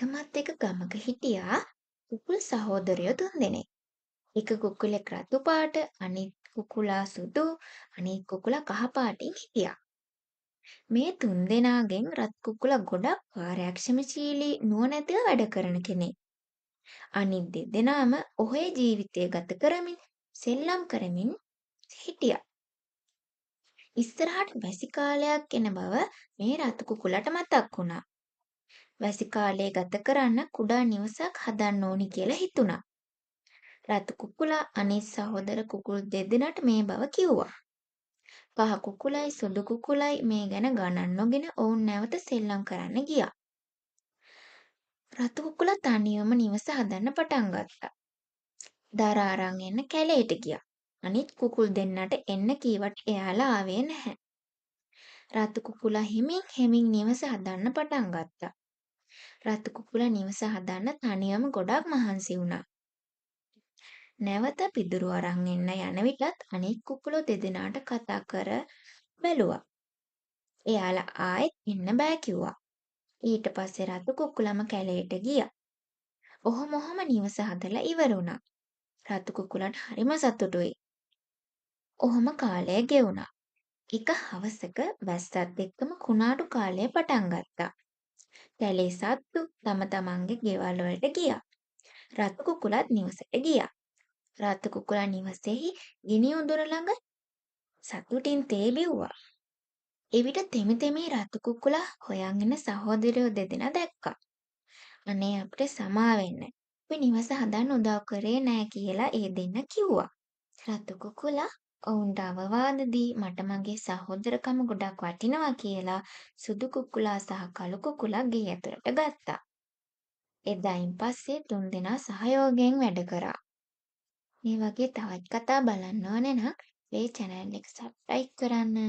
එකමත් එක ගමක හිටියා කුකුල් සහෝදරයෝ තුන්දෙනෙක්. එක කුකුලෙක් රතු පාට, අනිත් කුකුලා සුදු, අනිත් කුකුලා කහ පාටින් හිටියා. මේ තුන්දෙනාගෙන් රත් කුකුලා ගොඩක් කාර්යක්ෂමශීලී නුවණැතිව වැඩ කරන කෙනෙක්. අනිත් දෙදෙනාම ඔහේ ජීවිතය ගත කරමින් සෙල්ලම් කරමින් හිටියා. ඉස්සරහට වැසි කාලයක් එන බව මේ රතු කුකුලට මතක් වුණා. වැසි කාලය ගත කරන්න කුඩා නිවසක් හදන්න ඕනි කියලා හිතුණා. රතු කුකුලා අනිත් සහෝදර කුකුල් දෙදෙනාට මේ බව කිව්වා. කහ කුකුලයි සුදු කුකුලයි මේ ගැන ගණන් නොගෙන ඔවුන් නැවත සෙල්ලම් කරන්න ගියා. රතු කුකුලා තනියම නිවස හදන්න පටන් ගත්තා. දර අරන් එන්න කැලේට ගියා. අනිත් කුකුල් දෙන්නට එන්න කීවට එයාලා ආවේ නැහැ. රතු කුකුලා හිමින් නිවස හදන්න පටන් ගත්තා. රතු කුකුලා නිවස හදන්න තනියම ගොඩක් මහන්සි වුණා. නැවත පිදුරු අරන් එන්න යන විටත් අනිත් කුකුලෝ දෙදෙනාට කතා කර බැලුවා. එයාලා ආයෙත් එන්න බෑ කිව්වා. ඊට පස්සේ රතු කුකුලම කැලේට ගියා. ඔහොම නිවස හදලා ඉවර වුණා. රතු කුකුලට හරිම සතුටුයි. ඔහොම කාලය ගෙවුණා. එක හවසක වැස්සත් එක්කම කුණාටු කාලය පටන් ගත්තා. කැලේ සත්තු තම තමන්ගේ ගෙවල් වලට ගියා. රතු කුකුලත් නිවසට ගියා. රතු කුකුලා නිවසේහි ගිනි උඳුර ළඟ සතුටින් තේ බිව්වා. එවිට තෙමි රතු කුකුලා හොයන් එන සහෝදරයෝ දෙදෙනා දැක්කා. අනේ අපිට සමා වෙන්න. අපි නිවස හදන්න උදව් කරේ නෑ කියලා ඒ දෙන්න කිව්වා. රතු කුකුලා ඔවුන්ට අවවාද දී මට මගේ සහෝදරකම ගොඩක් වටිනවා කියලා සුදු කුකුලා සහ කළු කුකුලා ගේ ඇතුළට ගත්තා. එදායින් පස්සේ තුන්දෙනා සහයෝගයෙන් වැඩ කරා. මේ වගේ තවත් කතා බලන්න ඕනේ නම් මේ channel එක subscribe කරන්න.